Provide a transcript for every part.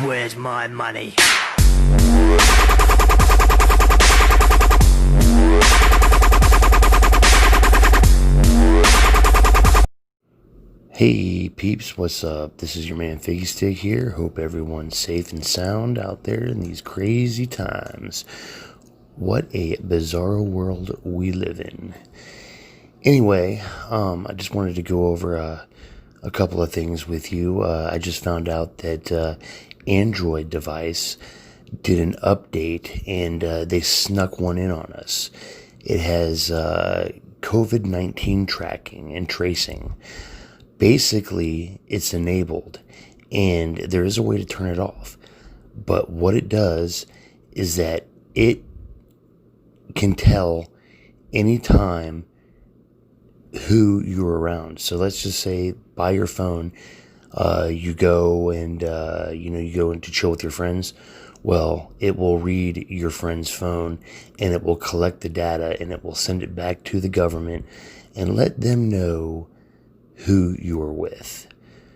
Where's my money? Hey peeps, what's up? This is your man Figgy Stick here. Hope everyone's safe and sound out there in these crazy times. What a bizarre world we live in. Anyway, I just wanted to go over a couple of things with you. I just found out that Android device did an update and they snuck one in on us. It has COVID-19 tracking and tracing. Basically, it's enabled and there is a way to turn it off. But what it does is that it can tell anytime who you're around. So let's just say by your phone, you go and, you go in to chill with your friends. Well, it will read your friend's phone and it will collect the data and it will send it back to the government and let them know who you are with.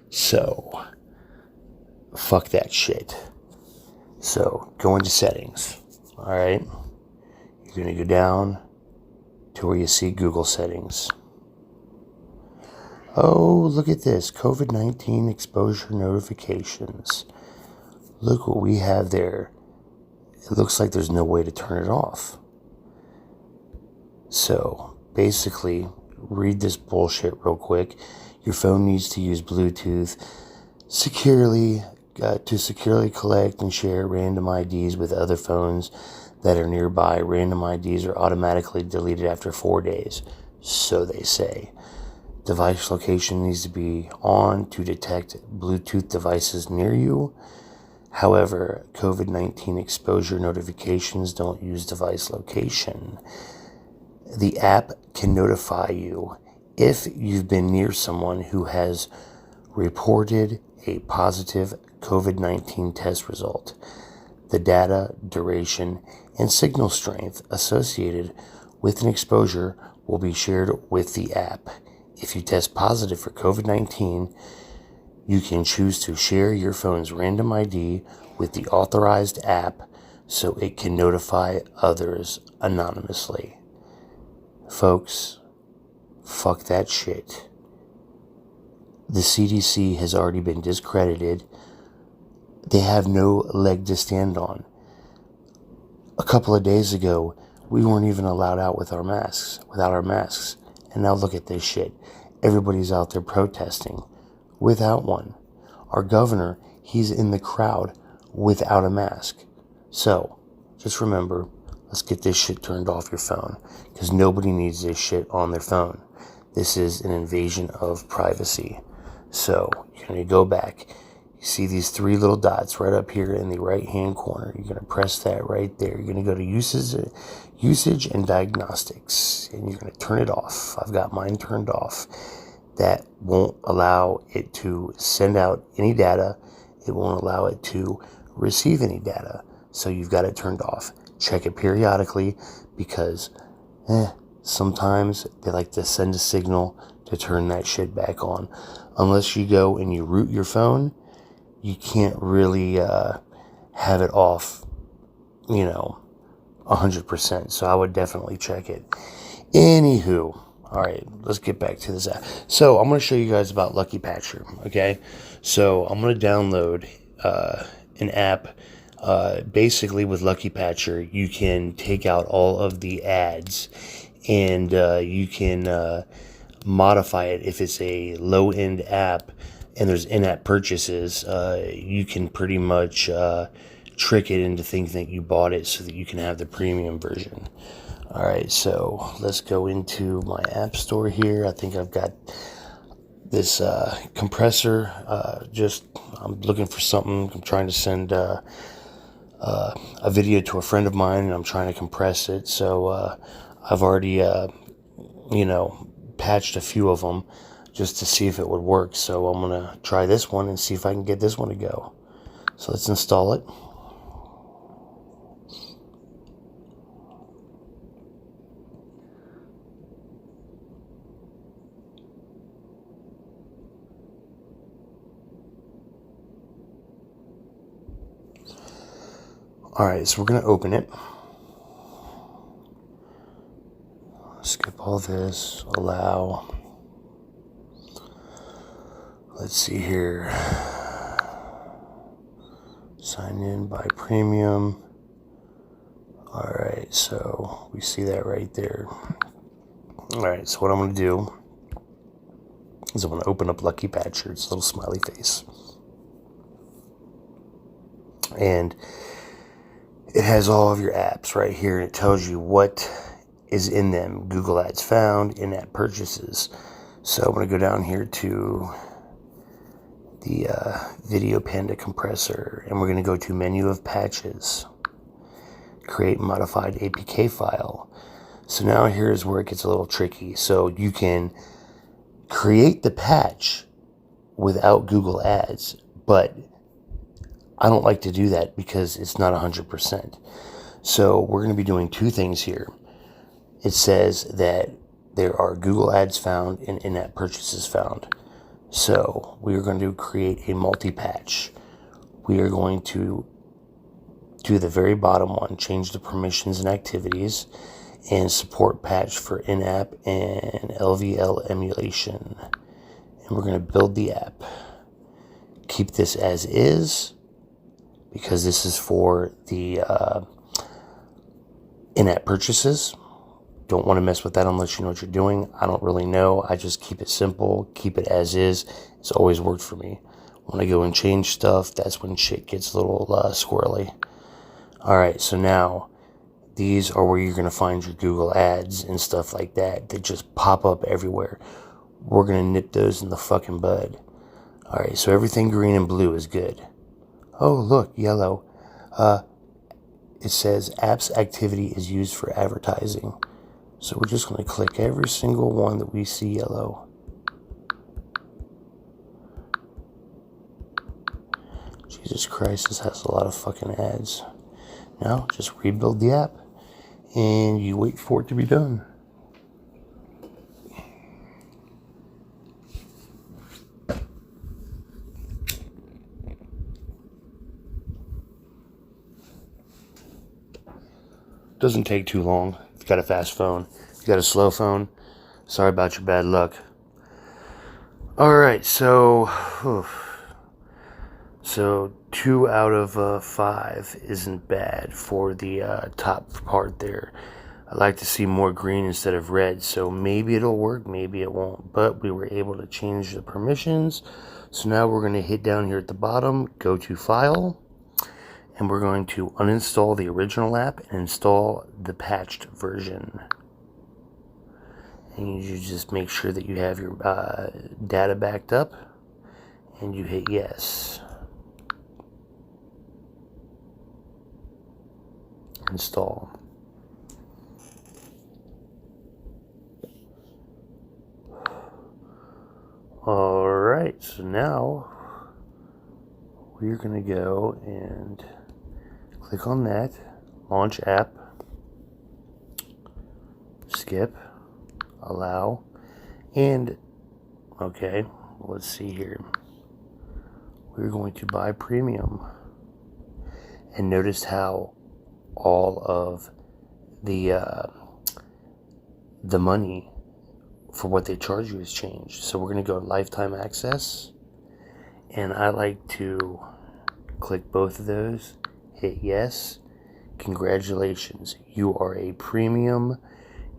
So, fuck that shit. So, go into settings. Alright? You're going to go down to where you see Google settings. Oh, look at this. COVID-19 exposure notifications. Look what we have there. It looks like there's no way to turn it off. So, basically, read this bullshit real quick. Your phone needs to use Bluetooth securely to securely collect and share random IDs with other phones that are nearby. Random IDs are automatically deleted after 4 days, so they say. Device location needs to be on to detect Bluetooth devices near you. However, COVID-19 exposure notifications don't use device location. The app can notify you if you've been near someone who has reported a positive COVID-19 test result. The data, duration, and signal strength associated with an exposure will be shared with the app. If you test positive for COVID-19, you can choose to share your phone's random ID with the authorized app so it can notify others anonymously. Folks, fuck that shit. The CDC has already been discredited. They have no leg to stand on. A couple of days ago, we weren't even allowed out without our masks. And now look at this shit. Everybody's out there protesting without one. Our governor, he's in the crowd without a mask. So, just remember, let's get this shit turned off your phone, because nobody needs this shit on their phone. This is an invasion of privacy. So, you're going to go back. You see these three little dots right up here in the right-hand corner. You're going to press that right there. You're going to go to usage and diagnostics, and you're going to turn it off. I've got mine turned off. That won't allow it to send out any data. It won't allow it to receive any data. So you've got it turned off. Check it periodically, because sometimes they like to send a signal to turn that shit back on. Unless you go and you root your phone, you can't really have it off, 100%. So I would definitely check it. Anywho, all right, let's get back to this app. So I'm going to show you guys about Lucky Patcher, okay? So I'm going to download an app. Basically, with Lucky Patcher, you can take out all of the ads, and you can modify it. If it's a low-end app and there's in-app purchases, you can pretty much trick it into thinking that you bought it so that you can have the premium version. All right, so let's go into my app store here. I think I've got this compressor. I'm looking for something. I'm trying to send a video to a friend of mine, and I'm trying to compress it. So I've already, patched a few of them just to see if it would work. So I'm going to try this one and see if I can get this one to go. So let's install it. Alright, so we're going to open it. Skip all this. Allow. Let's see here. Sign in by premium. Alright, so we see that right there. Alright, so what I'm going to do is I'm going to open up Lucky Patcher. It's a little smiley face. And it has all of your apps right here. And it tells you what is in them. Google Ads found, in-app purchases. So I'm going to go down here to the Video Panda compressor. And we're going to go to Menu of Patches. Create Modified APK file. So now here's where it gets a little tricky. So you can create the patch without Google Ads, but I don't like to do that because it's not 100%. So we're going to be doing two things here. It says that there are Google Ads found and in-app purchases found. So we are going to create a multi-patch. We are going to do the very bottom one, change the permissions and activities, and support patch for in-app and LVL emulation. And we're going to build the app. Keep this as is, because this is for the in-app purchases. Don't want to mess with that unless you know what you're doing. I don't really know. I just keep it simple, keep it as is. It's always worked for me. When I go and change stuff, that's when shit gets a little squirrely. Alright, so now these are where you're going to find your Google Ads and stuff like that. They just pop up everywhere. We're going to nip those in the fucking bud. Alright, so everything green and blue is good. Oh, look, yellow. It says apps activity is used for advertising. So we're just going to click every single one that we see yellow. Jesus Christ, this has a lot of fucking ads. Now, just rebuild the app. And you wait for it to be done. Doesn't take too long. If you've got a fast phone. If you've got a slow phone, sorry about your bad luck. Alright, so 2 out of 5 isn't bad for the top part there. I'd like to see more green instead of red, so maybe it'll work, maybe it won't. But we were able to change the permissions. So now we're going to hit down here at the bottom, go to File, and we're going to uninstall the original app and install the patched version. And you just make sure that you have your data backed up, and you hit yes. Install. Alright, so now we're going to go and click on that, launch app, skip, allow, and okay, let's see here. We're going to buy premium. And notice how all of the money for what they charge you has changed. So we're going to go lifetime access, and I like to click both of those, hit yes. Congratulations, you are a premium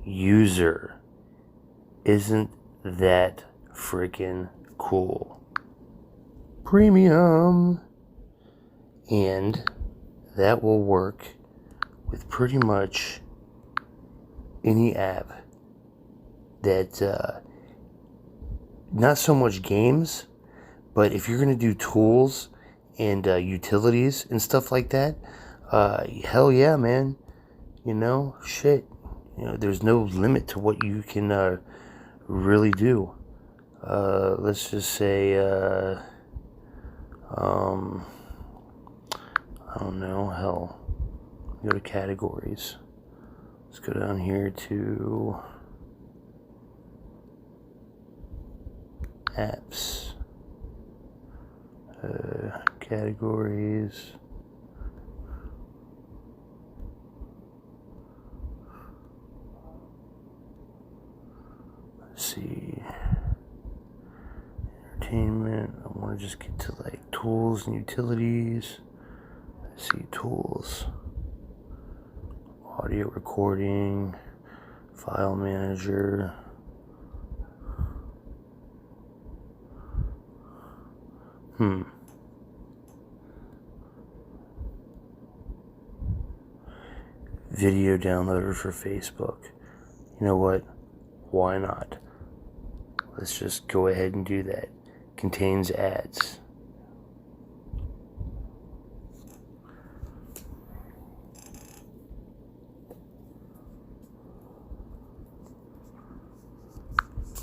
user. Isn't that freaking cool? Premium. And that will work with pretty much any app that, not so much games, but if you're going to do tools and utilities and stuff like that, hell yeah, man. You know, shit. You know, there's no limit to what you can really do. Let's just say, I don't know, hell, go to categories. Let's go down here to apps, categories, see. Entertainment. I want to just get to like tools and utilities. Let's see, tools. Audio recording. File manager. Video downloader for Facebook. You know what? Why not? Let's just go ahead and do that. Contains ads.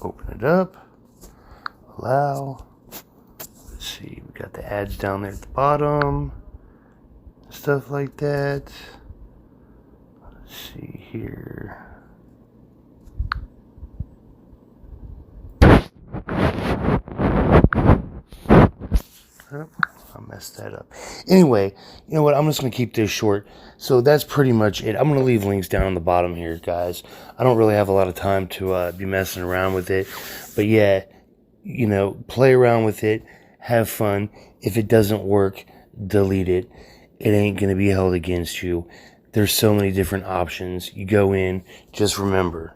Open it up. Allow. Let's see. We got the ads down there at the bottom. Stuff like that. Let's see here. I messed that up. Anyway, you know what? I'm just going to keep this short. So that's pretty much it. I'm going to leave links down on the bottom here, guys. I don't really have a lot of time to be messing around with it. But yeah, you know, play around with it. Have fun. If it doesn't work, delete it. It ain't going to be held against you. There's so many different options. You go in, just remember,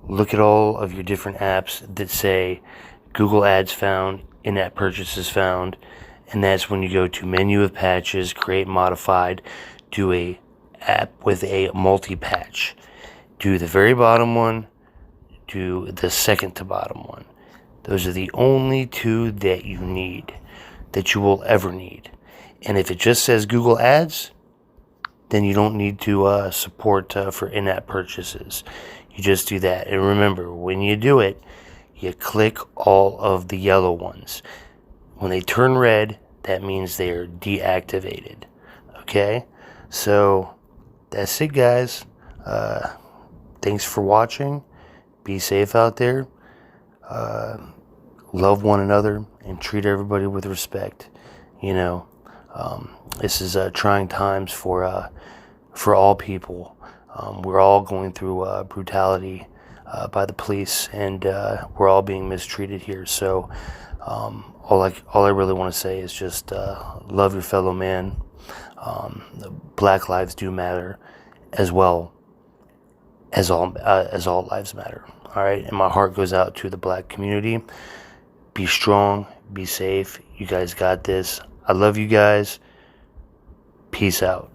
look at all of your different apps that say Google Ads found, in-app purchases found, and that's when you go to menu of patches, create modified, do a app with a multi-patch. Do the very bottom one, do the second to bottom one. Those are the only two that you need, that you will ever need. And if it just says Google Ads, then you don't need to support for in-app purchases. You just do that. And remember, when you do it, you click all of the yellow ones. When they turn red, that means they are deactivated. Okay? So, that's it, guys. Thanks for watching. Be safe out there. Love one another and treat everybody with respect. You know, this is trying times for all people. We're all going through brutality by the police, and we're all being mistreated here. So all I really want to say is just love your fellow man. Black lives do matter, as well as all lives matter. All right, and my heart goes out to the black community. Be strong, be safe. You guys got this. I love you guys. Peace out.